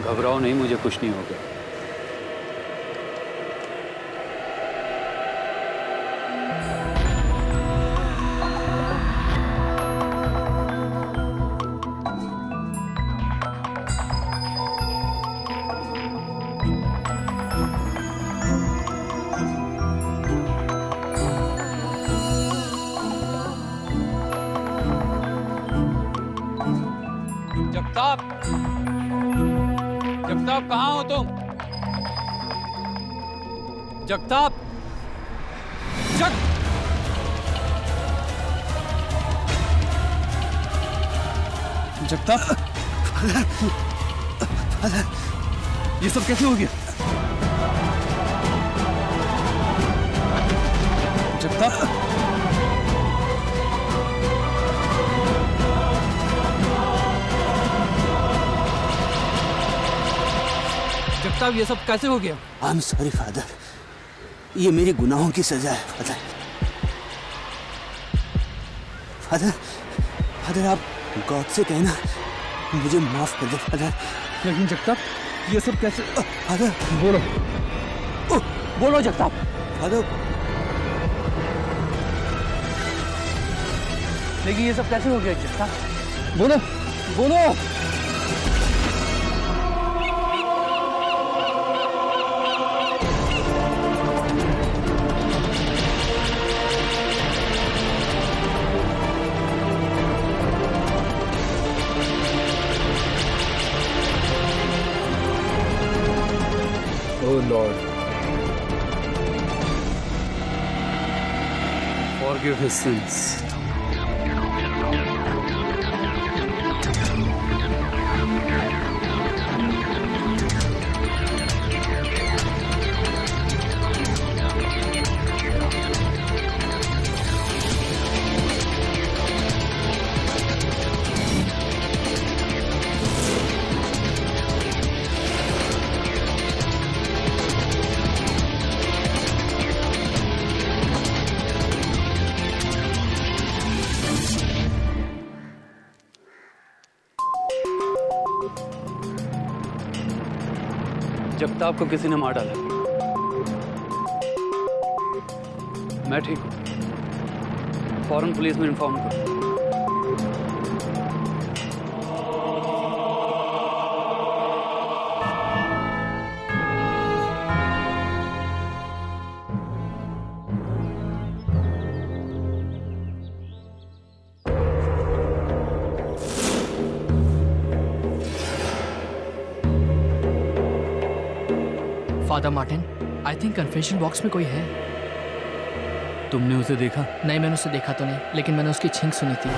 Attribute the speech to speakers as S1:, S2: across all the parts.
S1: घबराओ नहीं, मुझे कुछ नहीं होगा। जगताप, जगताप कहाँ हो तुम? जगताप, जगताप, ये सब कैसे हो गया? जगताप, जगताप, ये सब कैसे हो गया?
S2: आई एम सॉरी फादर, ये मेरी गुनाहों की सजा है फादर। फादर, फादर आप गॉड से कहना मुझे माफ कर दे फादर।
S1: लेकिन जगताप, ये सब कैसे?
S2: फादर
S1: बोलो, बोलो जगताप।
S2: फादर,
S1: लेकिन ये सब कैसे हो गया जगताप? बोलो, बोलो। Oh Lord, forgive his sins. Jagtap को किसी ने मार डाला। मैं ठीक हूँ, फौरन पुलिस में इन्फॉर्म करो।
S3: Father Martin, I think confession box में कोई है।
S1: तुमने उसे देखा?
S3: नहीं, मैंने उसे देखा तो नहीं, लेकिन मैंने उसकी छींक सुनी थी।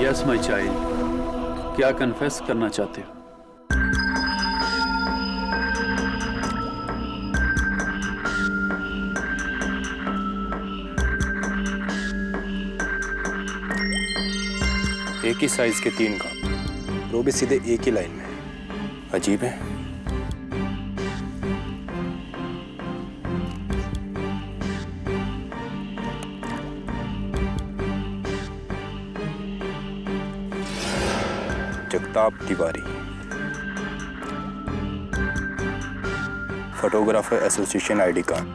S1: यस माय चाइल्ड, क्या कन्फेस करना चाहते हो?
S4: एक ही साइज के 3 का, वो भी सीधे एक ही लाइन में। अजीब है। Jagtap Tiwari, photographer association ID card.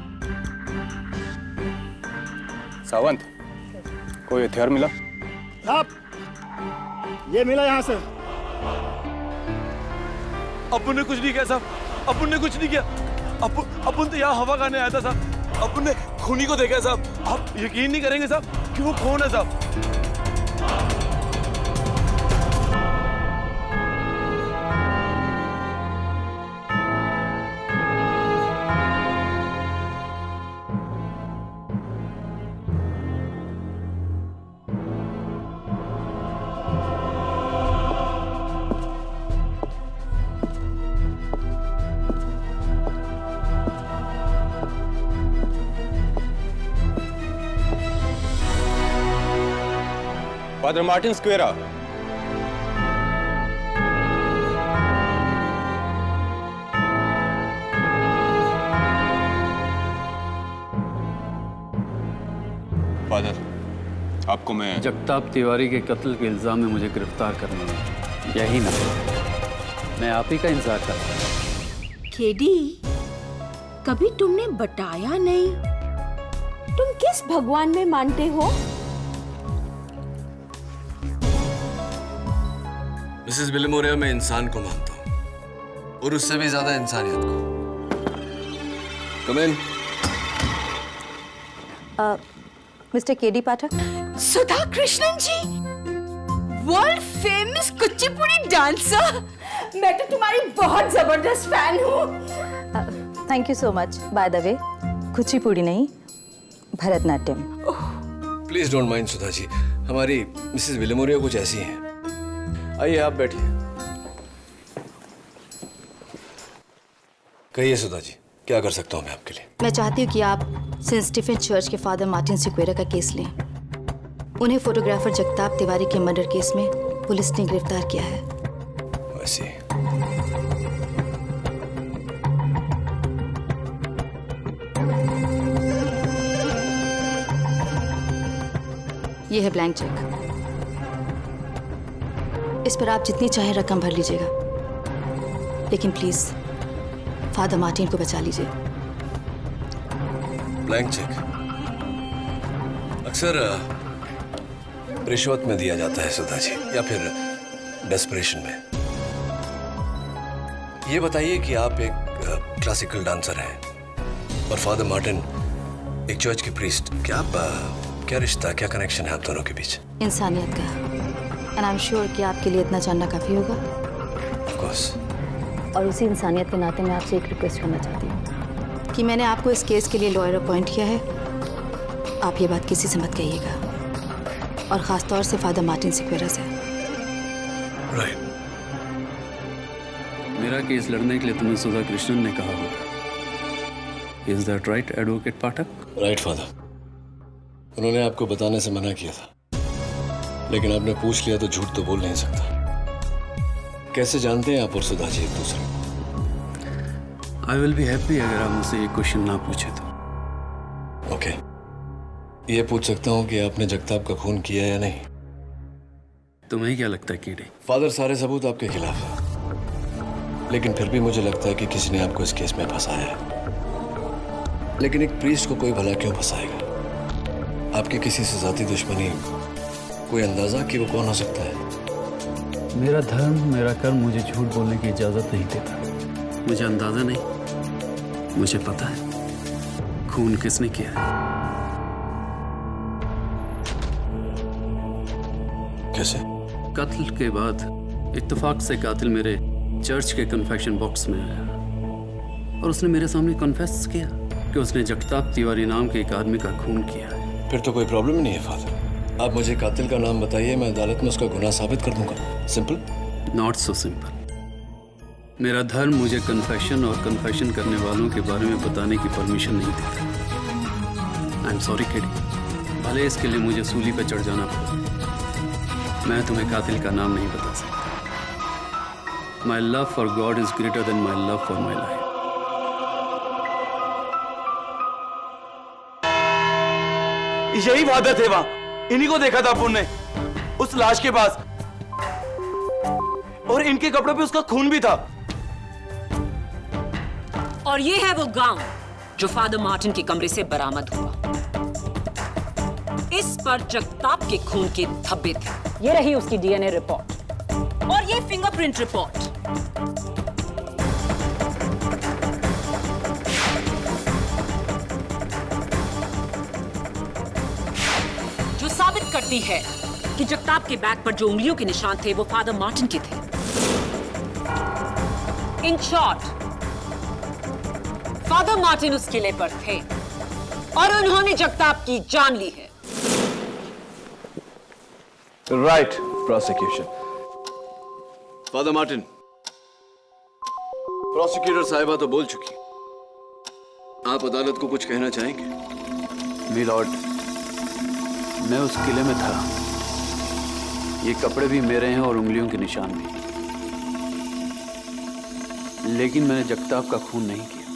S4: Sawant, कोई हथियार मिला?
S5: साहब, ये मिला यहाँ से।
S6: अपुन ने कुछ नहीं किया साहब, अपुन ने कुछ नहीं किया। अपुन तो यहाँ हवा खाने आया था साहब। अपुन ने खूनी को देखा है साहब। आप यकीन नहीं करेंगे साहब कि वो कौन है साहब।
S4: Father Martin स्क्वेरा। फादर, आपको मैं
S1: जगताप तिवारी के कत्ल के इल्जाम में मुझे गिरफ्तार करने में यही ना, मैं आप ही का इंतजार कर रहा हूं।
S7: केडी, कभी तुमने बताया नहीं तुम किस भगवान में मानते हो?
S8: मिसेस विलिमोरिया, मैं इंसान को मानता हूँ और उससे भी ज्यादा इंसानियत को। कम इन।
S9: मिस्टर केडी पाठक।
S7: सुधा कृष्णन जी, वर्ल्ड फेमस कुचिपुड़ी डांसर। मैं तो तुम्हारी बहुत जबरदस्त फैन हूँ।
S9: Thank you so much. By the way, Kuchipudi नहीं, Bharatanatyam.
S8: Please don't mind Sudha ji, हमारी मिसेस विलिमोरिया कुछ ऐसी हैं। आइए आप बैठिए। कहिए सुधा जी, क्या कर सकता हूँ मैं आपके लिए?
S9: मैं चाहती हूँ कि आप सेंट स्टीफन चर्च के फादर मार्टिन सिक्वेरा का केस लें। उन्हें फोटोग्राफर जगताप तिवारी के मर्डर केस में पुलिस ने गिरफ्तार किया है।
S8: वैसे
S9: ये है ब्लैंक चेक। इस पर आप जितनी चाहे रकम भर लीजिएगा, लेकिन प्लीज फादर मार्टिन को बचा लीजिए।
S8: ब्लैंक चेक अक्सर रिश्वत में दिया जाता है सुधा जी, या फिर डेस्परेशन में। ये बताइए कि आप एक क्लासिकल डांसर हैं और फादर मार्टिन एक चर्च के प्रीस्ट। क्या रिश्ता, क्या कनेक्शन है आप दोनों के बीच?
S9: इंसानियत का। एंड आई एम श्योर कि आपके लिए इतना जानना काफी होगा।
S8: Of course.
S9: और उसी इंसानियत के नाते मैं आपसे एक रिक्वेस्ट करना चाहती हूँ कि मैंने आपको इस केस के लिए लॉयर अपॉइंट किया है। आप ये बात किसी से मत कहिएगा, और खास तौर से फादर मार्टिन सिक्वेरा से।
S8: राइट।
S1: मेरा केस लड़ने के लिए तुम्हें सुधा कृष्णन ने कहा होगा। Is that right advocate Pathak?
S8: Right father, उन्होंने आपको बताने से मना किया था, लेकिन आपने पूछ लिया तो झूठ तो बोल नहीं सकता। कैसे जानते हैं आप और सुधा जी एक दूसरे को?
S1: आई विल बी हैप्पी अगर आप मुझसे ये क्वेश्चन ना पूछे तो।
S8: ओके, ये पूछ सकता हूँ कि आपने जगताप का खून किया या नहीं?
S1: तुम्हें क्या लगता है कीड़े?
S8: फादर, सारे सबूत आपके खिलाफ है, लेकिन फिर भी मुझे लगता है कि किसी ने आपको इस केस में फंसाया है। लेकिन एक प्रीस्ट को कोई भला क्यों फंसाएगा? आपकी किसी से जाती दुश्मनी, कोई अंदाजा कि वो कौन हो सकता है?
S1: मेरा धर्म, मेरा कर्म मुझे झूठ बोलने की इजाजत नहीं देता। मुझे अंदाजा नहीं, मुझे पता है खून किसने किया है।
S8: कैसे?
S1: कत्ल के बाद इत्तेफाक से कातिल मेरे चर्च के कन्फेक्शन बॉक्स में आया और उसने मेरे सामने कन्फेस किया कि उसने जगताप तिवारी नाम के एक आदमी का खून किया है।
S8: फिर तो कोई प्रॉब्लम नहीं है फादर। आप मुझे कातिल का नाम बताइए, मैं अदालत में उसका गुनाह साबित कर दूंगा। सिंपल?
S1: Not so simple. मेरा धर्म मुझे कन्फेशन और कन्फेशन करने वालों के बारे में बताने की परमिशन नहीं देता। आई एम सॉरी किडी, भले इसके लिए मुझे सूली पर चढ़ जाना पड़ा, मैं तुम्हें कातिल का नाम नहीं बता सकता। My love for God is greater than my love for my life.
S6: यही फादर थे वहां, इन्हीं को देखा था अपुन ने उस लाश के पास, और इनके कपड़ों पे उसका खून भी था।
S10: और ये है वो गाउन जो फादर मार्टिन के कमरे से बरामद हुआ। इस पर जगताप के खून के धब्बे थे। ये रही उसकी डीएनए रिपोर्ट और ये फिंगरप्रिंट रिपोर्ट। जो साबित करती है कि जगताप के बैग पर जो उंगलियों के निशान थे वो फादर मार्टिन के थे। इन शॉर्ट, फादर मार्टिन उस किले पर थे और उन्होंने जगताप की जान ली है।
S4: Right prosecution.
S8: Father Martin, prosecutor साहिबा तो बोल चुकी। आप अदालत को कुछ कहना चाहेंगे?
S1: मिलॉर्ड, मैं उस किले में था ये कपड़े भी मेरे हैं और उंगलियों के निशान भी। लेकिन मैंने जगताप का खून नहीं किया।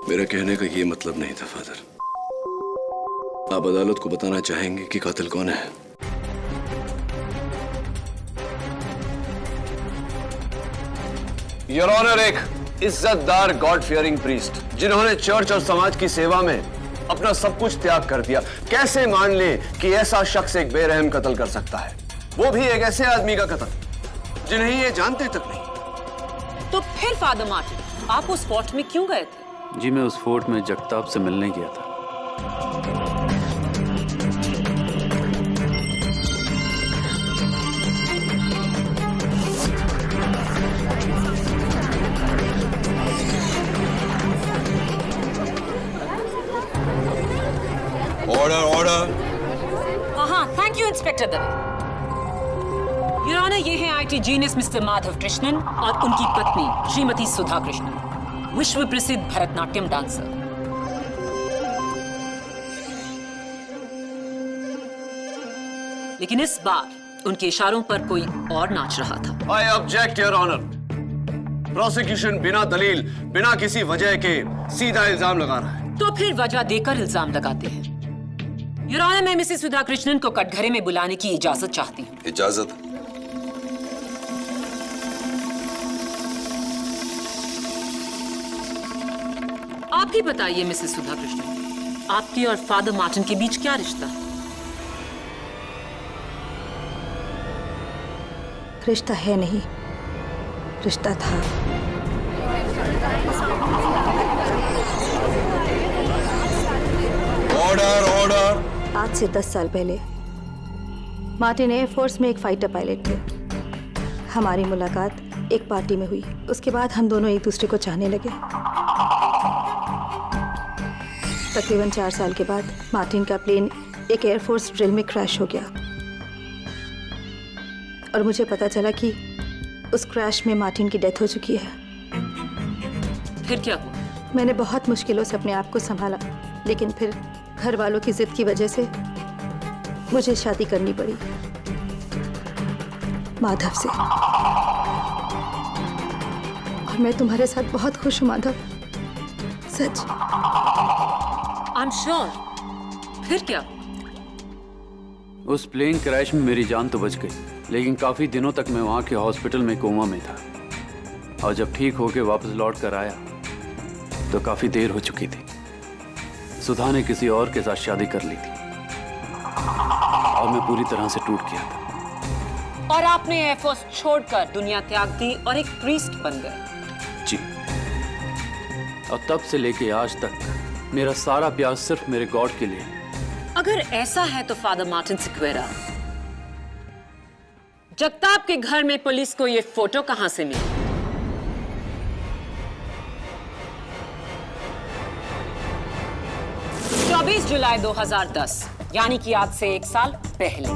S8: मेरा कहने का ये मतलब नहीं था फादर। आप अदालत को बताना चाहेंगे कि कातिल कौन है? योर ऑनर, एक इज्जतदार गॉड फियरिंग प्रीस्ट जिन्होंने चर्च और समाज की सेवा में अपना सब कुछ त्याग कर दिया, कैसे मान ले कि ऐसा शख्स एक बेरहम कत्ल कर सकता है, वो भी एक ऐसे आदमी का कत्ल जिन्हें ये जानते तक नहीं।
S10: तो फिर फादर मार्टिन, आप उस फोर्ट में क्यों गए थे?
S1: जी, मैं उस फोर्ट में जगताप से मिलने गया था।
S8: Order order.
S10: हाँ, thank you inspector Dave. Your honour, ये हैं IT genius mister Madhav Krishnan और उनकी पत्नी श्रीमती सुधा कृष्णन, विश्व प्रसिद्ध भरतनाट्यम डांसर। लेकिन इस बार उनके इशारों पर कोई और नाच रहा था।
S8: I object your honour. Prosecution बिना दलील, बिना किसी वजह के सीधा इल्जाम लगा रहा है।
S10: तो फिर वजह देकर इल्जाम लगाते हैं। योर ऑनर, मैं मिसेस सुधा कृष्णन को कटघरे में बुलाने की इजाजत चाहती हूँ।
S8: इजाजत?
S10: आप ही बताइए मिसेस सुधा कृष्णन, आपके और फादर मार्टिन के बीच क्या रिश्ता है?
S9: रिश्ता है नहीं, रिश्ता था।
S8: Order order.
S9: आज से 10 साल पहले मार्टिन एयरफोर्स में एक फाइटर पायलट थे। हमारी मुलाकात एक पार्टी में हुई। उसके बाद हम दोनों एक दूसरे को चाहने लगे। तकरीबन 4 साल के बाद मार्टिन का प्लेन एक एयरफोर्स ड्रिल में क्रैश हो गया और मुझे पता चला कि उस क्रैश में मार्टिन की डेथ हो चुकी है।
S10: फिर क्या हुआ?
S9: मैंने बहुत मुश्किलों से अपने आप को संभाला, लेकिन फिर घर वालों की जिद की वजह से मुझे शादी करनी पड़ी माधव से। और मैं तुम्हारे साथ बहुत खुश हूँ माधव, सच।
S10: I am sure. फिर क्या?
S1: उस प्लेन क्रैश में मेरी जान तो बच गई, लेकिन काफी दिनों तक मैं वहां के हॉस्पिटल में कोमा में था। और जब ठीक होके वापस लौट कर आया तो काफी देर हो चुकी थी। सुधा ने किसी और के साथ शादी कर ली थी और मैं पूरी तरह से टूट गया था।
S10: और आपने एयरफोर्स छोड़कर दुनिया त्याग दी और एक प्रीस्ट बन गए।
S1: जी, और तब से लेके आज तक मेरा सारा प्यार सिर्फ मेरे गॉड के लिए है।
S10: अगर ऐसा है तो फादर मार्टिन सिक्वेरा, जगताप के घर में पुलिस को ये फोटो कहां से मिली? जुलाई 2010, यानी कि आज से 1 साल पहले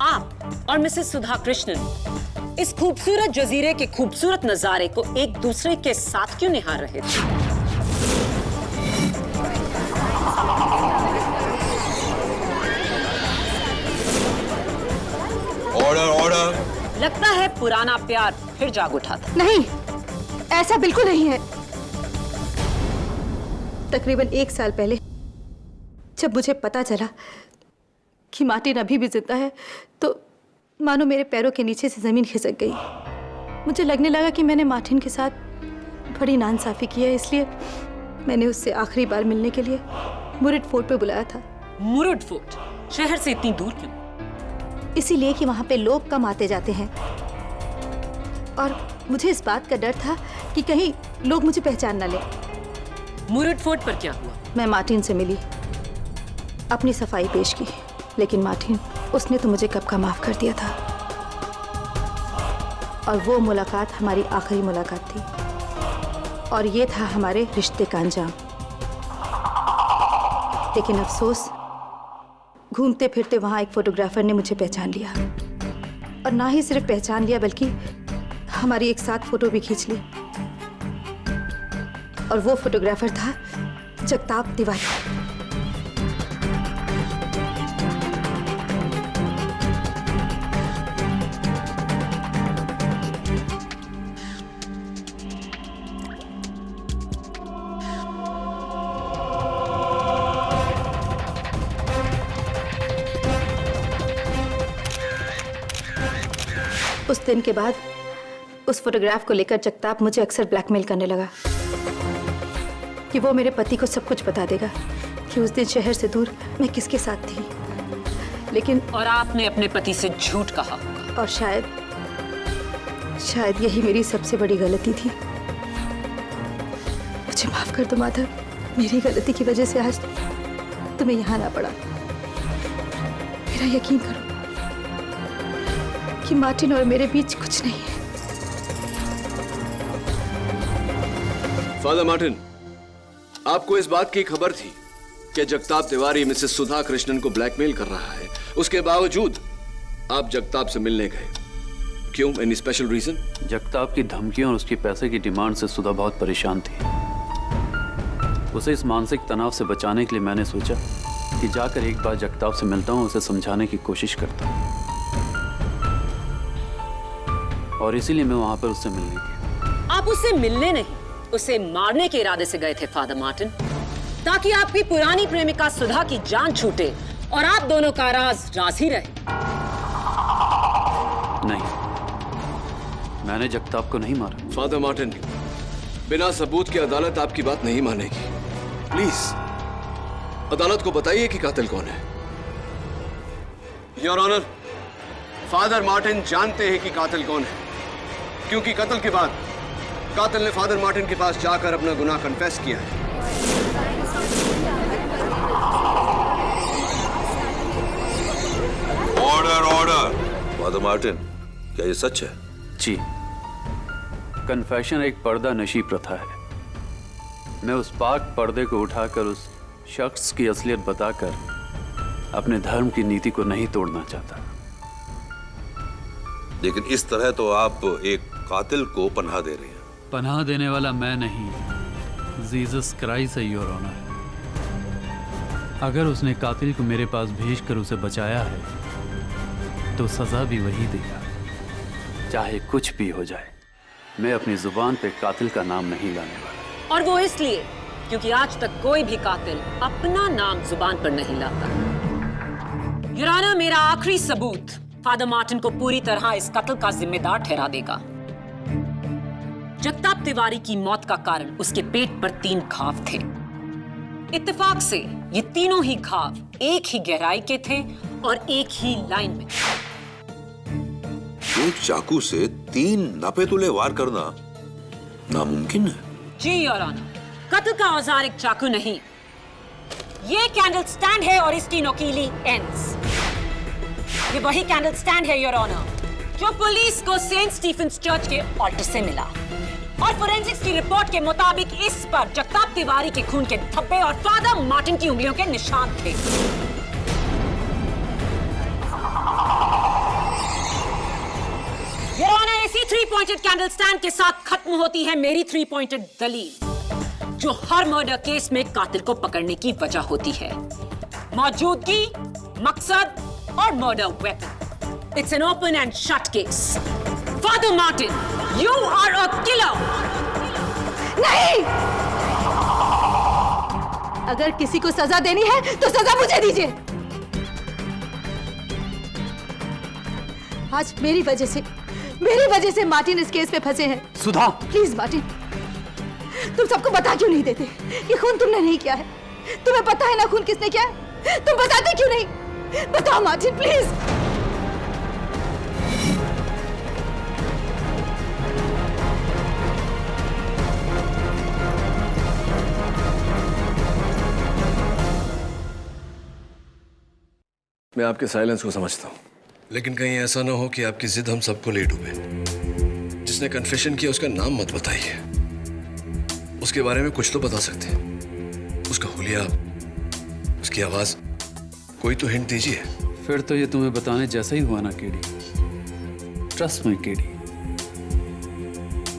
S10: आप और मिसेस सुधा कृष्णन इस खूबसूरत जजीरे के खूबसूरत नजारे को एक दूसरे के साथ क्यों निहार रहे थे?
S8: Order order.
S10: लगता है पुराना प्यार फिर जाग उठा था।
S9: नहीं, ऐसा बिल्कुल नहीं है। तकरीबन 1 साल पहले जब मुझे पता चला कि मार्टिन अभी भी जिंदा है, तो मानो मेरे पैरों के नीचे से जमीन खिसक गई। मुझे लगने लगा कि मैंने मार्टिन के साथ बड़ी नाइंसाफी की है, इसलिए मैंने उससे आखिरी बार मिलने के लिए मुरुड फोर्ट पे बुलाया था।
S10: मुरुड फोर्ट शहर से इतनी दूर क्यों?
S9: इसीलिए कि वहां पे लोग कम आते जाते हैं और मुझे इस बात का डर था कि कहीं लोग मुझे पहचान ना ले।
S10: मुरुड फोर्ट पर क्या हुआ?
S9: मैं मार्टिन से मिली, अपनी सफाई पेश की, लेकिन मार्टिन, उसने तो मुझे कब का माफ कर दिया था। और वो मुलाकात हमारी आखिरी मुलाकात थी और ये था हमारे रिश्ते का अंजाम। लेकिन अफसोस, घूमते फिरते वहां एक फोटोग्राफर ने मुझे पहचान लिया और ना ही सिर्फ पहचान लिया बल्कि हमारी एक साथ फोटो भी खींच ली। और वो फोटोग्राफर था जगताप तिवारी। उस दिन के बाद उस फोटोग्राफ को लेकर जगताप मुझे अक्सर ब्लैकमेल करने लगा कि वो मेरे पति को सब कुछ बता देगा कि उस दिन शहर से दूर मैं किसके साथ थी। लेकिन
S10: और आपने अपने पति से झूठ कहा
S9: और शायद यही मेरी सबसे बड़ी गलती थी। मुझे माफ कर दो माधव, मेरी गलती की वजह से आज तुम्हें यहाँ ना पड़ा। मेरा यकीन करो कि मार्टिन और मेरे बीच कुछ नहीं है।
S8: फादर मार्टिन, आपको इस बात की खबर थी कि जगताप तिवारी मिसेस सुधा कृष्णन को ब्लैकमेल कर रहा है, उसके बावजूद आप जगताप से मिलने गए। क्यों? Any special reason?
S1: जगताप की धमकियों और उसकी पैसे की डिमांड से सुधा बहुत परेशान थी। उसे इस मानसिक तनाव से बचाने के लिए मैंने सोचा कि जाकर एक बार जगताप से मिलता हूं, उसे समझाने की कोशिश करता हूं, और इसीलिए मैं वहां पर उससे मिलने गया।
S10: आप उससे मिलने नहीं, उसे मारने के इरादे से गए थे फादर मार्टिन, ताकि आपकी पुरानी प्रेमिका सुधा की जान छूटे और आप दोनों का राज ही रहे।
S1: नहीं, मैंने जगताप को नहीं मारा।
S8: फादर मार्टिन, बिना सबूत के अदालत आपकी बात नहीं मानेगी। प्लीज अदालत को बताइए कि कातिल कौन है। योर ऑनर, फादर मार्टिन जानते हैं कि कातिल कौन है, क्योंकि कत्ल के बाद कातिल ने फादर मार्टिन के पास जाकर अपना गुनाह कन्फेस किया है।
S6: Order order. फादर मार्टिन, क्या ये सच है?
S1: जी, कन्फेशन एक पर्दा नशी प्रथा है। मैं उस पाक पर्दे को उठाकर उस शख्स की असलियत बताकर अपने धर्म की नीति को नहीं तोड़ना चाहता।
S6: लेकिन इस तरह तो आप एक कातिल को पनाह दे रहे हैं।
S1: पनाह देने वाला मैं नहीं, जीसस क्राइस्ट है योर ऑनर। अगर उसने कातिल को मेरे पास भेजकर उसे बचाया है तो सजा भी वही देगा, चाहे कुछ भी हो जाए। मैं अपनी जुबान पे कातिल का नाम नहीं लाने वाला।
S10: और वो इसलिए क्योंकि आज तक कोई भी कातिल अपना नाम जुबान पर नहीं लाता। योर ऑनर, मेरा आखिरी सबूत फादर मार्टिन को पूरी तरह इस कत्ल का जिम्मेदार ठहरा देगा। जगताप तिवारी की मौत का कारण उसके पेट पर 3 घाव थे। इत्तेफाक से ये तीनों ही घाव एक ही गहराई के थे और एक ही लाइन में।
S6: एक चाकू से 3 नापेतुले वार करना नामुमकिन है।
S10: जी योर ऑनर, कत्ल का औजार एक चाकू नहीं, ये कैंडल स्टैंड है और इसकी नोकीली एंड्स। ये वही कैंडल स्टैंड है योर ऑनर जो पुलिस को सेंट स्टीफेंस चर्च के ऑल्टर से मिला, और फोरेंसिक्स की रिपोर्ट के मुताबिक इस पर जगताप तिवारी के खून के धब्बे और फादर मार्टिन की उंगलियों के निशान थे। योर ऑनर, इसी 3 पॉइंटेड कैंडल स्टैंड के साथ खत्म होती है मेरी 3 पॉइंटेड दलील, जो हर मर्डर केस में कातिल को पकड़ने की वजह होती है। मौजूदगी, मकसद और murder weapon. It's an open and shut case. Father Martin, you are a killer.
S9: नहीं! अगर किसी को सजा देनी है तो सजा मुझे दीजिए। आज मेरी वजह से मार्टिन इस केस में फंसे हैं।
S1: सुधा,
S9: प्लीज मार्टिन, तुम सबको बता क्यों नहीं देते? ये खून तुमने नहीं किया है। तुम्हें पता है ना खून किसने किया है? तुम बताते क्यों नहीं? बताओ मार्टिन, प्लीज।
S8: मैं आपके साइलेंस को समझता हूं, लेकिन कहीं ऐसा ना हो कि आपकी जिद हम सबको ले डूबे। जिसने कन्फेशन किया उसका नाम मत बताइए, उसके बारे में कुछ तो बता सकते हैं। उसका हुलिया, उसकी आवाज, कोई तो हिंट दीजिए।
S1: फिर तो ये तुम्हें बताने जैसा ही हुआ ना केडी। ट्रस्ट मी केडी,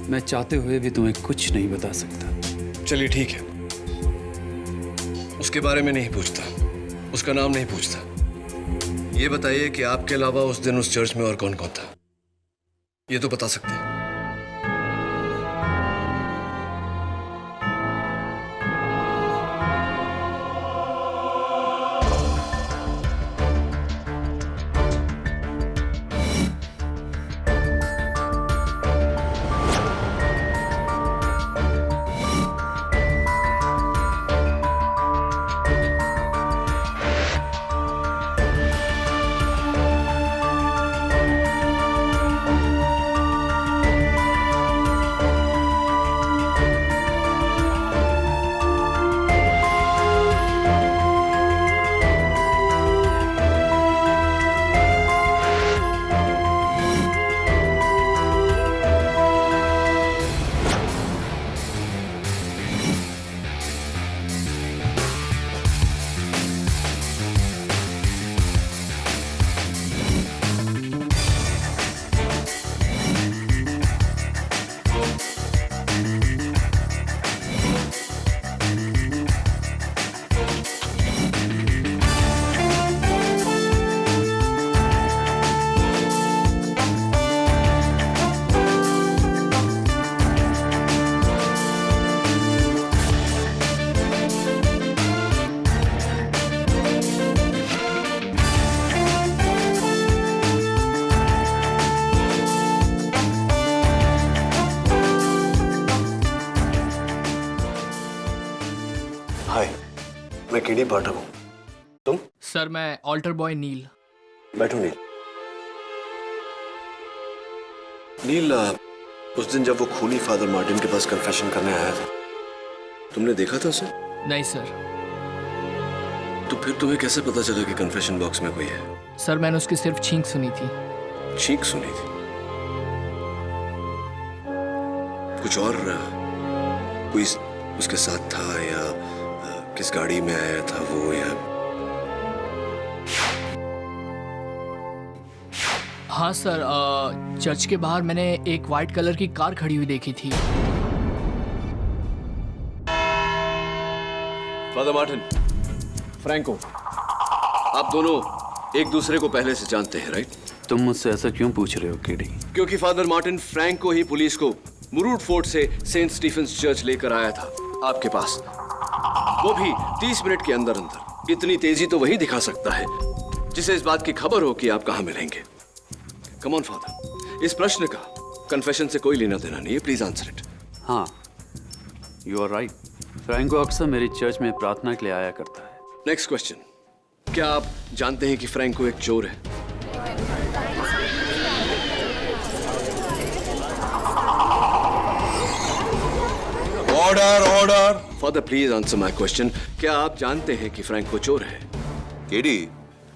S1: मैं चाहते हुए भी तुम्हें कुछ नहीं बता सकता।
S8: चलिए ठीक है, उसके बारे में नहीं पूछता, उसका नाम नहीं पूछता। ये बताइए कि आपके अलावा उस दिन उस चर्च में और कौन कौन था, ये तो बता सकते हैं। हाय, मैं केडी पाठक हूँ। तुम?
S3: सर मैं ऑल्टर बॉय नील।
S8: बैठो नील। नील, उस दिन जब वो खूनी फादर मार्टिन के पास कन्फेशन करने आया था, तुमने देखा था उसे?
S3: नहीं सर।
S8: तो फिर तुम्हें कैसे पता चला कि कन्फेशन बॉक्स में कोई है?
S3: सर मैंने उसकी सिर्फ छींक सुनी थी।
S8: छींक सुनी थी? कुछ और कोई उसके साथ था, या किस गाड़ी में आया था वो, या?
S3: हाँ सर, चर्च के बाहर मैंने एक वाइट कलर की कार खड़ी हुई देखी थी।
S8: फादर मार्टिन, फ्रैंको, आप दोनों एक दूसरे को पहले से जानते हैं, राइट?
S1: तुम मुझसे ऐसा क्यों पूछ रहे हो केडी?
S8: क्योंकि फादर मार्टिन फ्रैंको ही पुलिस को मुरूड फोर्ट से सेंट स्टीफेंस चर्च लेकर आया था आपके पास, वो भी 30 मिनट के अंदर अंदर। इतनी तेजी तो वही दिखा सकता है जिसे इस बात की खबर हो कि आप कहां मिलेंगे। कम ऑन फादर, इस प्रश्न का कन्फेशन से कोई लेना देना नहीं है, प्लीज आंसर इट।
S1: हाँ, यू आर राइट। फ्रैंको अक्सर मेरी चर्च में प्रार्थना के लिए आया करता है।
S8: नेक्स्ट क्वेश्चन, क्या आप जानते हैं कि फ्रैंको एक चोर है?
S6: Order order.
S8: Father please answer my question, क्या आप जानते हैं कि फ्रैंको चोर है?
S11: केडी,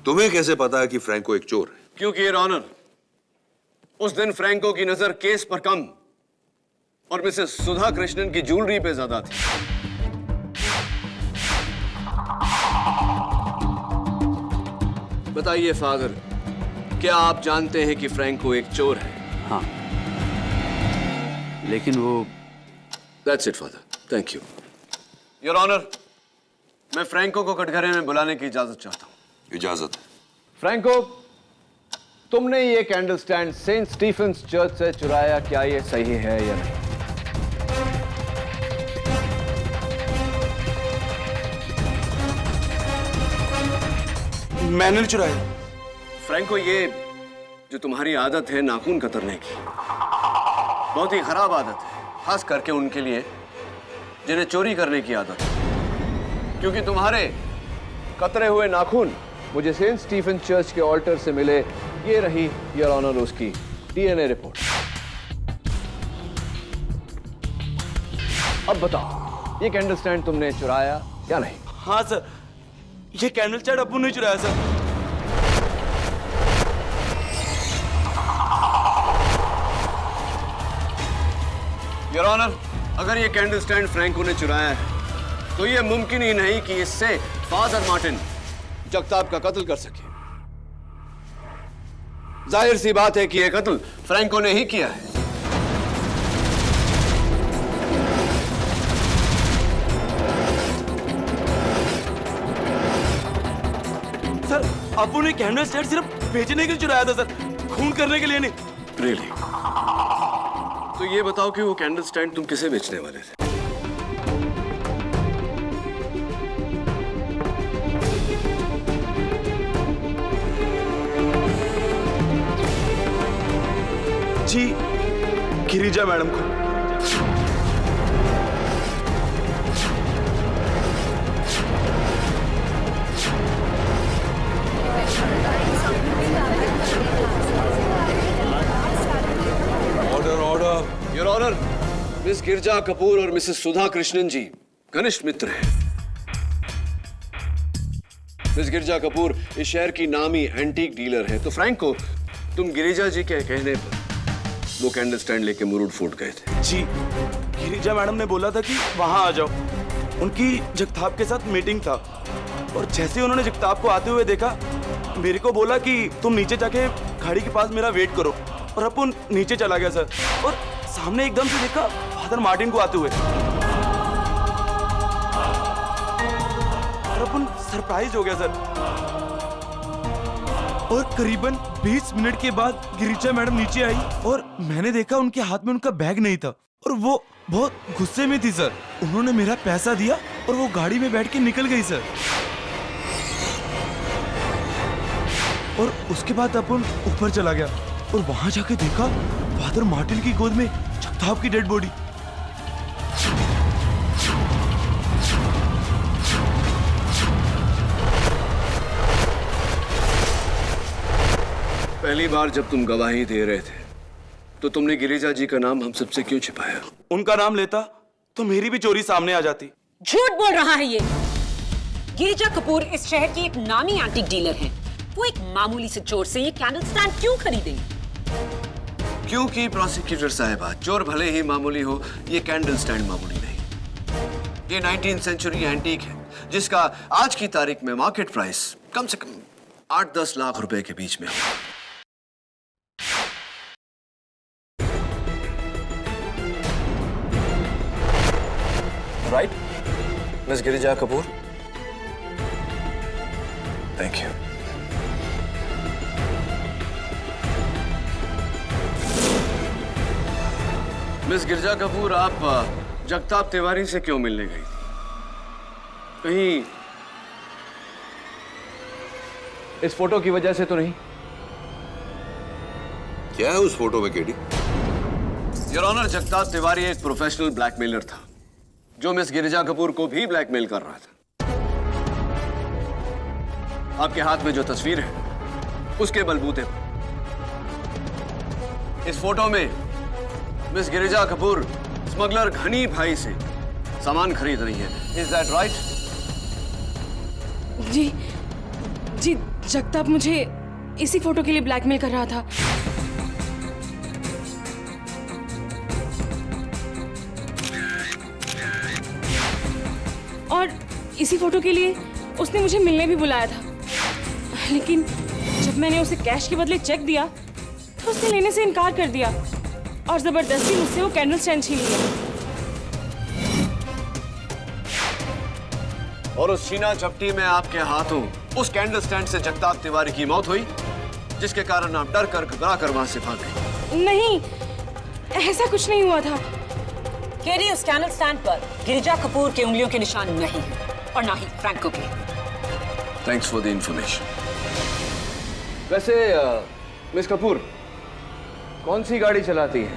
S11: तुम्हें कैसे पता है कि फ्रैंको एक चोर है?
S8: क्योंकि योर ऑनर, उस दिन फ्रैंको की नजर केस पर कम और मिसेस सुधा कृष्णन की ज्वेलरी पे ज्यादा थी। बताइए फादर, क्या आप जानते हैं कि फ्रैंको एक चोर है?
S1: हाँ, लेकिन वो...
S8: That's it, father. Thank you. Your Honor, मैं फ्रैंको को कटघरे में बुलाने की इजाजत चाहता हूँ।
S11: इजाजत।
S8: फ्रैंको, तुमने ये candle stand Saint Stephen's church से चुराया, क्या ये सही है या नहीं?
S6: मैंने नहीं चुराया।
S8: फ्रैंको, ये जो तुम्हारी आदत है नाखून कतरने की, बहुत ही खराब आदत है, खास करके उनके लिए जिन्हें चोरी करने की आदत है। क्योंकि तुम्हारे कतरे हुए नाखून मुझे सेंट स्टीफेन चर्च के ऑल्टर से मिले। ये रही योर ऑनर उसकी डीएनए रिपोर्ट। अब बताओ, ये कैंडल स्टैंड तुमने चुराया या नहीं?
S6: हाँ सर, ये कैंडल स्टैंड अप्पू ने चुराया सर।
S8: योर ऑनर, अगर ये कैंडल स्टैंड फ्रैंको ने चुराया है तो ये मुमकिन ही नहीं कि इससे फादर मार्टिन जगताप का कत्ल कर सके। जाहिर सी बात है कि यह कत्ल फ्रैंको ने ही किया है।
S6: सर, अप्पू ने कैंडल स्टैंड सिर्फ बेचने के लिए चुराया था सर, खून करने के लिए नहीं।
S8: रियली? तो ये बताओ कि वो कैंडल स्टैंड तुम किसे बेचने वाले थे?
S6: जी, गिरिजा मैडम को।
S8: योर ऑनर, मिस गिरजा कपूर और मिसेस सुधा कृष्णन जी घनिष्ठ मित्र हैं। मिस गिरजा कपूर इस शहर की नामी एंटीक डीलर है, तो फ्रैंको, तुम गिरिजा जी के कहने पर वो कैंडल स्टैंड लेके मुरूड फोर्ट गए थे?
S6: जी, गिरिजा मैडम ने बोला था कि वहां आ जाओ, उनकी जगताप के साथ मीटिंग था। और जैसे ही उन्होंने जगताप को आते हुए देखा, मेरे को बोला कि तुम नीचे जाके गाड़ी के पास मेरा वेट करो। और अपन नीचे चला गया सर, और सामने एकदम से देखा फादर मार्टिन को आते हुए। और अपन सरप्राइज हो गया सर। और करीबन 20 मिनट के बाद गिरिजा मैडम नीचे आई और मैंने देखा उनके हाथ में उनका बैग नहीं था और वो बहुत गुस्से में थी सर। उन्होंने मेरा पैसा दिया और वो गाड़ी में बैठ के निकल गई सर। और उसके बाद अपन ऊपर चला गया और वहां जाके देखा फादर मार्टिन की गोद में जगताप की डेड बॉडी।
S8: पहली बार जब तुम गवाही दे रहे थे तो तुमने गिरिजा जी का नाम हम सबसे क्यों छिपाया?
S6: उनका नाम लेता तो मेरी भी चोरी सामने आ जाती।
S10: झूठ बोल रहा है ये। गिरिजा कपूर इस शहर की एक नामी एंटीक डीलर हैं। वो एक मामूली से चोर से ये कैंडल स्टैंड क्यों खरीदेंगे?
S8: क्योंकि प्रोसिक्यूटर साहिबा, चोर भले ही मामूली हो, ये कैंडल स्टैंड मामूली नहीं। ये 19th सेंचुरी एंटीक है जिसका आज की तारीख में मार्केट प्राइस कम से कम 8-10 लाख रुपए के बीच में हो। Right miss Girija Kapoor? Thank you. Miss Girija Kapoor, आप जगताप तिवारी से क्यों मिलने गई थी? कहीं इस फोटो की वजह से तो नहीं?
S11: क्या है उस फोटो में KD?
S8: Your honour, Jagtap Tiwari एक प्रोफेशनल ब्लैकमेलर था जो मिस गिरिजा कपूर को भी ब्लैकमेल कर रहा था। आपके हाथ में जो तस्वीर है उसके बलबूते पर इस फोटो में मिस गिरिजा कपूर स्मगलर घनी भाई से सामान खरीद रही है। Is that right?
S12: जी, जगताप मुझे इसी फोटो के लिए ब्लैकमेल कर रहा था। और इसी फोटो के लिए उसने मुझे मिलने भी बुलाया था, लेकिन जब मैंने उसे कैश के बदले चेक दिया तो उसने लेने से इनकार कर दिया और जबरदस्ती मुझसे वो कैंडल स्टैंड छीन लिया।
S8: और उस छीना झपटी में आपके हाथों उस कैंडल स्टैंड से जगताप तिवारी की मौत हुई, जिसके कारण आप डर कर घबरा कर वहां से भाग गए।
S12: नहीं, ऐसा कुछ नहीं हुआ था।
S10: केडी, उस कैंडल स्टैंड पर गिरिजा कपूर के उंगलियों के निशान नहीं है और ना ही फ्रैंको के।
S8: Thanks for the information. वैसे मिस कपूर कौन सी गाड़ी चलाती है?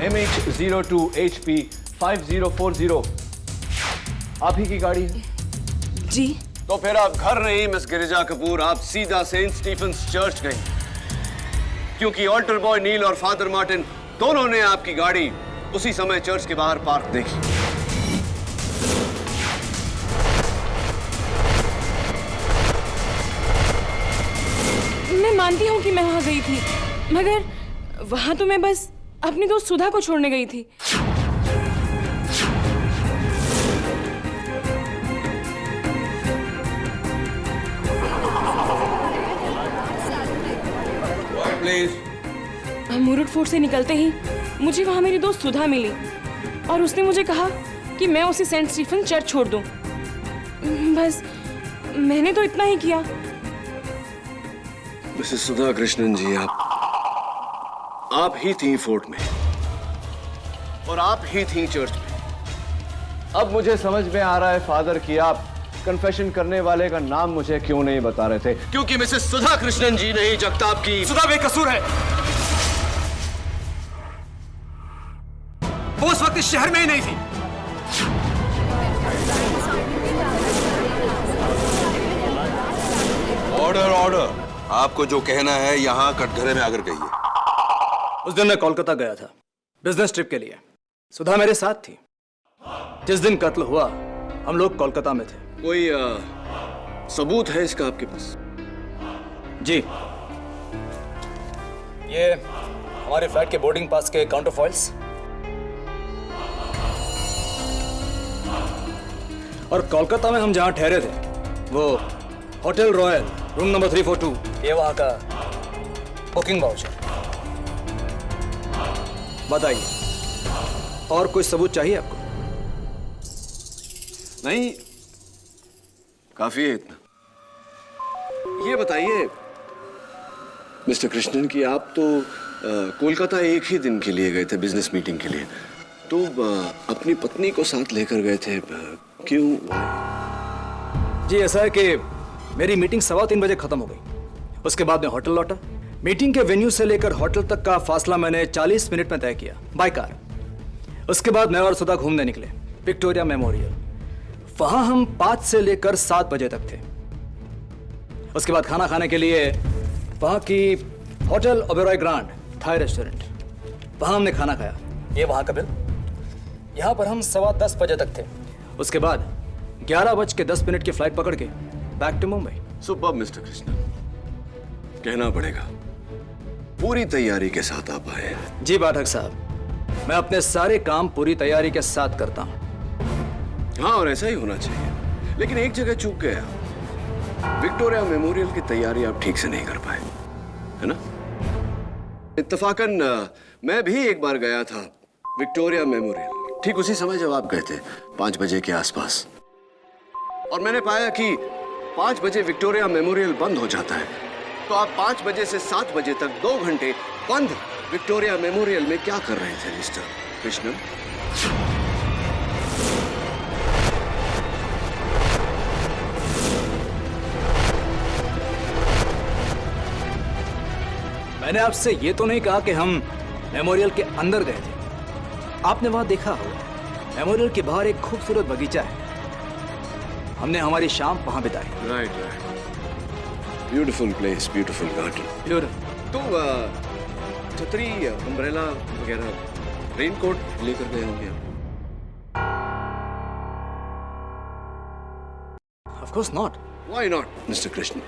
S8: MH02HP 5040 आप ही की गाड़ी है?
S12: जी।
S8: तो फिर आप घर नहीं मिस गिरिजा कपूर, आप सीधा सेंट स्टीफेंस चर्च गई, क्योंकि ऑल्टर बॉय नील और फादर मार्टिन दोनों ने आपकी गाड़ी उसी समय चर्च के बाहर पार्क देखी।
S12: मैं मानती हूँ कि मैं वहां गई थी, मगर वहां तो मैं बस अपनी दोस्त सुधा को छोड़ने गई थी। मुरुड फोर्ट से निकलते ही मुझे वहां मेरी दोस्त सुधा मिली और उसने मुझे कहा कि मैं उसे सेंट स्टीफन चर्च छोड़ दूं। बस मैंने तो इतना ही किया।
S8: मिसेस सुधा कृष्णन जी, आप ही थी फोर्ट में और आप ही थी चर्च में। अब मुझे समझ में आ रहा है फादर कि आप कन्फेशन करने वाले का नाम मुझे क्यों नहीं बता रहे थे, क्योंकि मिसेस सुधा कृष्णन जी नहीं जगताप की।
S6: सुधा बेकसूर है। वो उस वक्त इस शहर में ही नहीं थी।
S11: Order order. आपको जो कहना है यहाँ कटघरे में आकर कहिए।
S13: उस दिन मैं कोलकाता गया था बिजनेस ट्रिप के लिए। सुधा मेरे साथ थी। जिस दिन कत्ल हुआ हम लोग कोलकाता में थे।
S8: कोई सबूत है इसका आपके पास?
S13: जी, ये हमारे फ्लैट के बोर्डिंग पास के काउंटर फॉइल्स और कोलकाता में हम जहां ठहरे थे वो होटल रॉयल रूम नंबर 342, ये वहां का बुकिंग वाउचर। बताइए, और कोई सबूत चाहिए आपको?
S8: नहीं, काफी है इतना। ये बताइए मिस्टर कृष्णन कि आप तो कोलकाता एक ही दिन के लिए गए थे बिजनेस मीटिंग के लिए, तो अपनी पत्नी को साथ लेकर गए थे, क्यों?
S13: जी, ऐसा है कि मेरी मीटिंग 3:15 बजे खत्म हो गई। उसके बाद मैं होटल लौटा। मीटिंग के वेन्यू से लेकर होटल तक का फासला मैंने 40 मिनट में तय किया बाय कार। उसके बाद मैं और सुधा घूमने निकले विक्टोरिया मेमोरियल। वहां हम 5 से लेकर 7 बजे तक थे। उसके बाद खाना खाने के लिए वहाँ की hotel Oberoi grand Thai restaurant, वहाँ हमने खाना खाया। ये वहाँ का बिल। यहाँ पर हम 10:15 बजे तक थे। उसके बाद 11:10 की फ्लाइट पकड़ के back to Mumbai.
S8: Super mister Krishna, कहना पड़ेगा पूरी तैयारी के साथ आप आए हैं।
S13: जी पाठक साहब, मैं अपने सारे काम पूरी तैयारी के साथ करता हूँ।
S8: हाँ, और ऐसा ही होना चाहिए। लेकिन एक जगह चूक गए आप। विक्टोरिया मेमोरियल की तैयारी आप ठीक से नहीं कर पाए, है ना? इत्तफाकन मैं भी एक बार गया था विक्टोरिया मेमोरियल, ठीक उसी समय जब आप गए थे, 5 बजे के आसपास। और मैंने पाया कि 5 बजे विक्टोरिया मेमोरियल बंद हो जाता है। तो आप 5 बजे से 7 बजे तक 2 घंटे बंद विक्टोरिया मेमोरियल में क्या कर रहे थे मिस्टर कृष्णन?
S13: मैंने आपसे ये तो नहीं कहा कि हम मेमोरियल के अंदर गए थे। आपने वहां देखा होगा, मेमोरियल के बाहर एक खूबसूरत बगीचा है। हमने हमारी शाम वहां बिताई।
S8: Right. Beautiful place, beautiful garden. तो छतरी, अम्ब्रेला वगैरह, रेनकोट लेकर गए होंगे?
S13: Of course not.
S8: Why not, Mr. Krishna?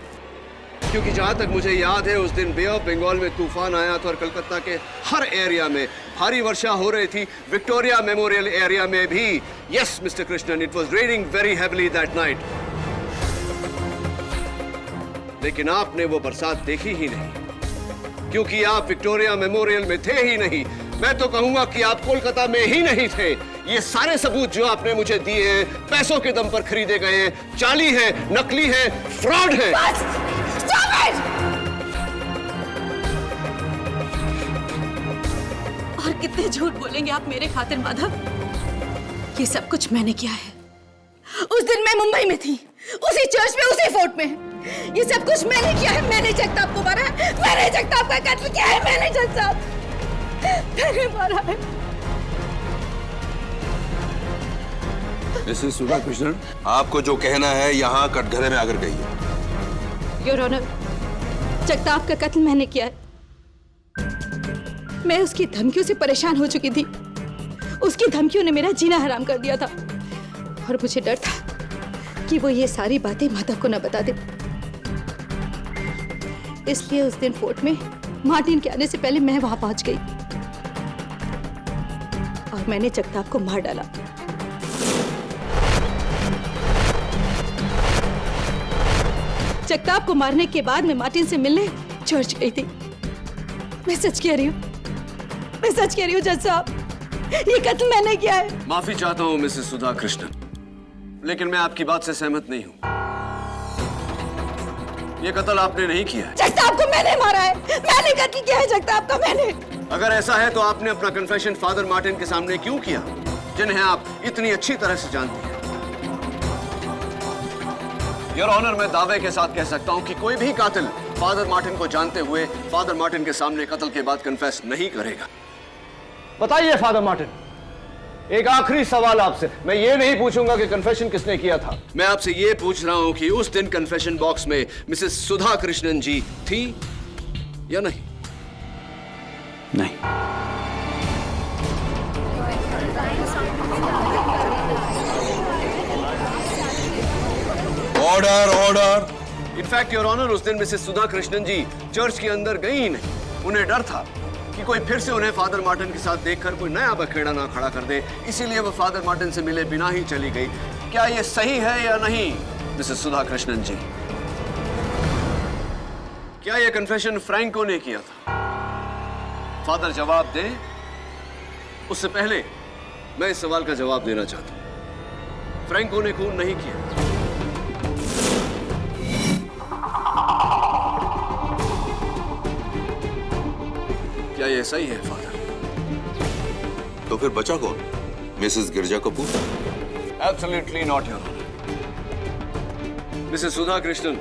S8: क्योंकि जहां तक मुझे याद है, उस दिन बे ऑफ बंगाल में तूफान आया था और कलकत्ता के हर एरिया में भारी वर्षा हो रही थी। विक्टोरिया मेमोरियल एरिया में भी। Yes mister Krishnan, it was raining very heavily that night. लेकिन आपने वो बरसात देखी ही नहीं, क्योंकि आप विक्टोरिया मेमोरियल में थे ही नहीं। मैं तो कहूंगा कि आप कोलकाता में ही नहीं थे। ये सारे सबूत जो आपने मुझे दिए हैं, पैसों के दम पर खरीदे गए हैं, जाली हैं, नकली हैं, फ्रॉड हैं।
S7: और कितने झूठ बोलेंगे आप मेरे खातिर माधव? ये सब कुछ मैंने किया है। उस दिन मैं मुंबई में थी, उसी चर्च में, उसी फोर्ट में। ये सब कुछ मैंने किया है। मैंने जगताप को मारा है, मैंने जगताप का कत्ल किया है, मैंने जगताप मैंने मारा है।
S11: मिसेस सुधा कृष्णन, आपको जो कहना है यहाँ कटघरे में आकर कहिए।
S9: योर ऑनर, जगताप का कत्ल मैंने किया है। मैं उसकी धमकियों से परेशान हो चुकी थी। उसकी धमकियों ने मेरा जीना हराम कर दिया था और मुझे डर था कि वो ये सारी बातें माधव को न बता दे। इसलिए उस दिन फोर्ट में मार्टिन के आने से पहले मैं वहां पहुंच गई और मैंने जगताप को मार डाला। जगताप को मारने के बाद मैं मार्टिन से मिलने चर्च गई थी। मैं सच कह रही हूँ, मैं सच कह रही हूँ जज साहब, ये कत्ल मैंने किया है।
S8: माफी चाहता हूँ मिसेस सुधा कृष्णन, लेकिन मैं आपकी बात से सहमत नहीं हूँ। ये कत्ल आपने नहीं किया है।
S7: जगताप को मैंने मारा है, मैंने कत्ल किया है जगताप को मैंने।
S8: अगर ऐसा है तो आपने अपना कन्फेशन फादर मार्टिन के सामने क्यों किया, जिन्हें आप इतनी अच्छी तरह से जानती हैं? योर ऑनर, मैं दावे के साथ कह सकता हूं कि कोई भी कातिल फादर मार्टिन को जानते हुए फादर मार्टिन के सामने कत्ल के बाद कन्फेस नहीं करेगा।
S13: बताइए फादर मार्टिन, एक आखिरी सवाल आपसे। मैं ये नहीं पूछूंगा कि कन्फेशन किसने किया था।
S8: मैं आपसे ये पूछ रहा हूं कि उस दिन कन्फेशन बॉक्स में मिसेस सुधा कृष्णन जी थी या नहीं?
S1: नहीं।
S11: Order, order.
S8: In fact your honour, उस दिन मिसेस सुधा कृष्णन जी चर्च के अंदर गई ही नहीं। उन्हें डर था कि कोई फिर से उन्हें फादर मार्टिन के साथ देखकर कोई नया बखेड़ा ना खड़ा कर दे, इसीलिए वो फादर मार्टिन से मिले बिना ही चली गई। क्या ये सही है या नहीं मिसेस सुधा कृष्णन जी? क्या ये कन्फेशन फ्रैंको ने किया था? फादर जवाब दे। उससे पहले मैं इस सवाल का जवाब देना चाहता हूं। फ्रैंको ने खून नहीं किया। क्या ये सही है फादर?
S11: तो फिर बचा कौन? Mrs Girja Kapoor?
S8: Absolutely not your honour. Mrs Sudha Krishnan,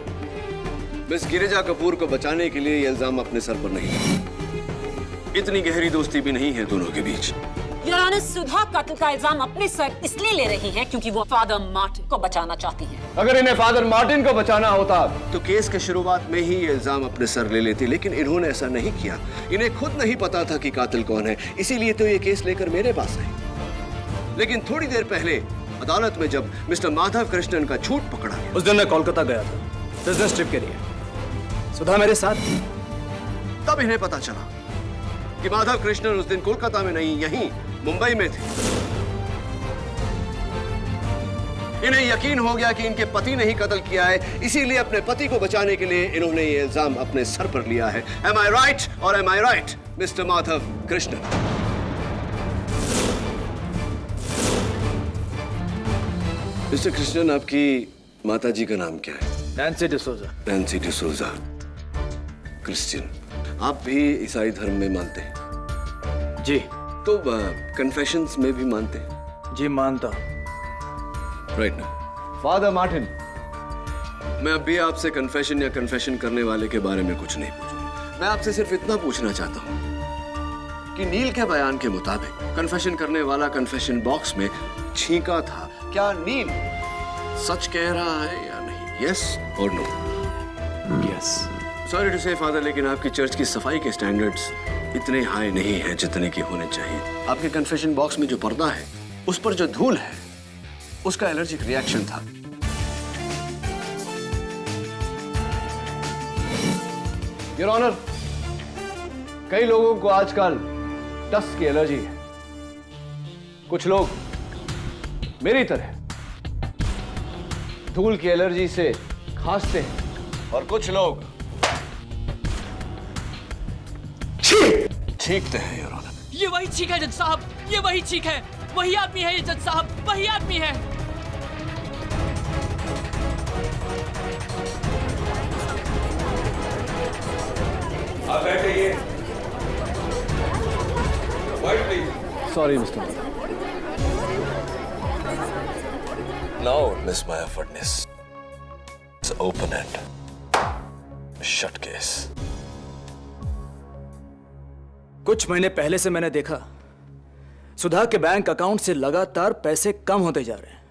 S8: miss Girija Kapoor को बचाने के लिए ये इल्जाम अपने सर पर नहीं। इतनी गहरी दोस्ती भी नहीं है दोनों के बीच।
S10: योर ऑनर, सुधा कत्ल का इल्जाम अपने सर इसलिए ले रही है क्योंकि वो फादर मार्टिन को बचाना चाहती है।
S8: अगर इन्हें फादर मार्टिन को बचाना होता तो केस के शुरुआत में ही ये इल्जाम अपने सर ले लेती, लेकिन इन्होंने ऐसा नहीं किया। इन्हें खुद नहीं पता था कि कातिल कौन है, इसीलिए तो ये केस लेकर मेरे पास आई। लेकिन थोड़ी देर पहले अदालत में जब मिस्टर माधव कृष्णन का झूठ पकड़ा गया,
S13: उस दिन मैं कोलकाता गया था बिजनेस ट्रिप के लिए, सुधा मेरे साथ थी।
S8: तब इन्हें पता चला कि माधव कृष्णन उस दिन कोलकाता में नहीं, यहीं मुंबई में थे। इन्हें यकीन हो गया कि इनके पति ने ही कत्ल किया है, इसीलिए अपने पति को बचाने के लिए इन्होंने ये इल्जाम अपने सर पर लिया है। Am I right और am I right, mister Madhav Krishnan? Mister Krishnan, आपकी माता जी का नाम क्या है?
S13: Nancy D'Souza.
S8: Nancy D'Souza, Christian. आप भी ईसाई धर्म में मानते हैं?
S13: जी।
S8: तो कन्फेशंस में भी मानते हैं?
S13: जी मानता।
S8: राइट ना? फादर मार्टिन, मैं अब भी आपसे कन्फेशन या कन्फेशन करने वाले के बारे में कुछ नहीं पूछूंगा। मैं आपसे सिर्फ इतना पूछना चाहता हूं कि नील के बयान के मुताबिक कन्फेशन करने वाला कन्फेशन बॉक्स में छींका था। क्या नील सच कह रहा है या नहीं? यस और नो?
S13: यस।
S8: सॉरी टू से फादर, लेकिन आपकी चर्च की सफाई के स्टैंडर्ड्स इतने हाई नहीं हैं जितने की होने चाहिए। आपके कन्फेशन बॉक्स में जो पर्दा है, उस पर जो धूल है, उसका एलर्जिक रिएक्शन था। योर ऑनर, कई लोगों को आजकल डस्ट की एलर्जी है। कुछ लोग मेरी तरह धूल की एलर्जी से खांसते हैं और कुछ लोग छींकते हैं। योर ऑनर,
S3: ये वही चीख है जज साहब, ये वही चीख है, वही आदमी है ये जज साहब, वही आदमी है।
S11: आप बैठिए।
S8: Sorry mister. Now miss my effortness, it's open and shut case.
S13: कुछ महीने पहले से मैंने देखा सुधा के बैंक अकाउंट से लगातार पैसे कम होते जा रहे हैं।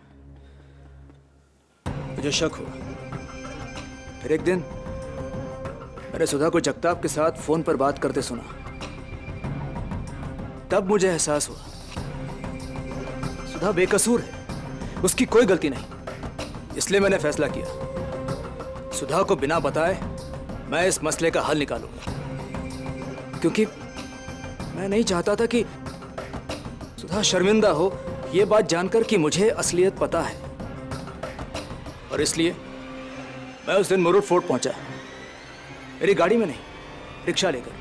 S13: मुझे शक हुआ। फिर एक दिन मैंने सुधा को जगताप के साथ फोन पर बात करते सुना। तब मुझे एहसास हुआ सुधा बेकसूर है, उसकी कोई गलती नहीं। इसलिए मैंने फैसला किया सुधा को बिना बताए मैं इस मसले का हल निकालूंगा, क्योंकि मैं नहीं चाहता था कि सुधा शर्मिंदा हो यह बात जानकर कि मुझे असलियत पता है। और इसलिए मैं उस दिन मुरुड फोर्ट पहुंचा, मेरी गाड़ी में नहीं, रिक्शा लेकर।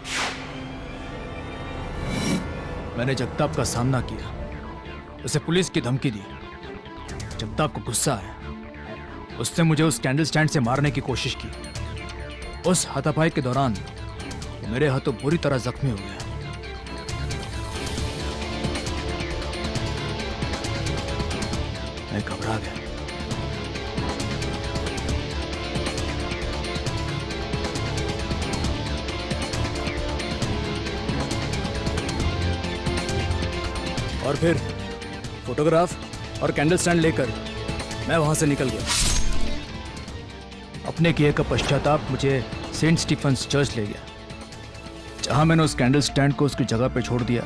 S13: मैंने जगताप का सामना किया, उसे पुलिस की धमकी दी। जगताप को गुस्सा आया, उसने मुझे उस कैंडल स्टैंड से मारने की कोशिश की। उस हाथापाई के दौरान वो मेरे हाथों बुरी तरह जख्मी हो गया। मैं घबरा गया। और फिर फोटोग्राफ और कैंडल स्टैंड लेकर मैं वहां से निकल गया। अपने किए का पश्चाताप मुझे सेंट स्टीफन्स चर्च ले गया, जहां मैंने उस कैंडल स्टैंड को उसकी जगह पे छोड़ दिया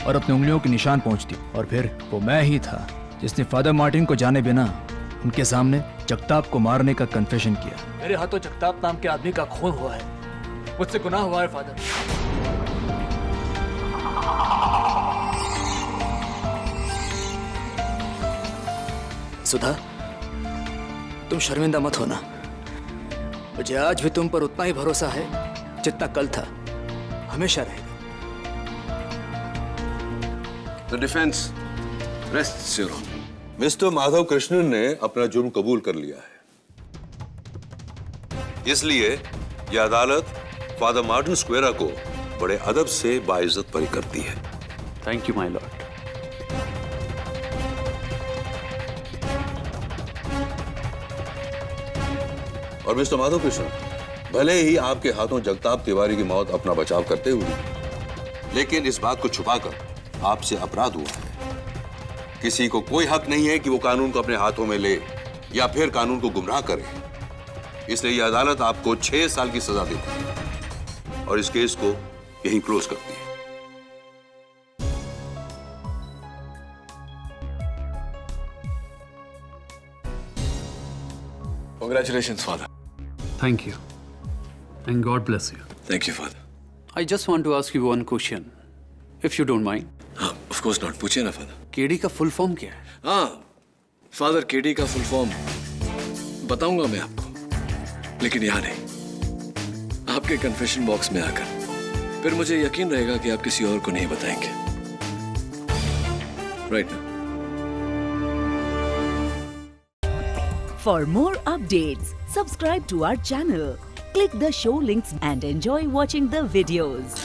S13: और अपनी उंगलियों के निशान पहुंच दिए। और फिर वो मैं ही था जिसने फादर मार्टिन को जाने बिना उनके सामने जगताप को मारने का कन्फेशन किया। मेरे हाथों जगताप नाम के आदमी का खून हुआ है, मुझसे गुनाह हुआ है फादर। सुधा, तुम शर्मिंदा मत होना। मुझे आज भी तुम पर उतना ही भरोसा है जितना कल था, हमेशा रहेगा।
S8: The defense rests your honor.
S11: Mister Madhav Krishnan ने अपना जुर्म कबूल कर लिया है, इसलिए यह अदालत फादर मार्टिन स्क्वेरा को बड़े अदब से बाइज्जत बरी करती है।
S1: Thank you my Lord.
S11: और मिस्टर माधव कृष्णन, भले ही आपके हाथों जगताप तिवारी की मौत अपना बचाव करते हुए, लेकिन इस बात को छुपाकर आपसे अपराध हुआ है। किसी को कोई हक नहीं है कि वो कानून को अपने हाथों में ले या फिर कानून को गुमराह करे। इसलिए यह अदालत आपको 6 साल की सजा देती है और इस केस को यहीं क्लोज करती है।
S8: Congratulations, Father.
S1: Thank you. And God bless you.
S8: Thank you, Father.
S1: I just want to ask you one question, if you don't mind.
S8: हाँ, of course not. पूछिए ना, Father.
S1: केडी का फुल फॉर्म क्या है?
S8: हाँ, Father, KD का full form बताऊंगा मैं आपको, लेकिन यहाँ नहीं, आपके कन्फेशन बॉक्स में आकर। फिर मुझे यकीन रहेगा कि आप किसी और को नहीं बताएंगे। Right now.
S14: For more updates, subscribe to our channel, click the show links and enjoy watching the videos.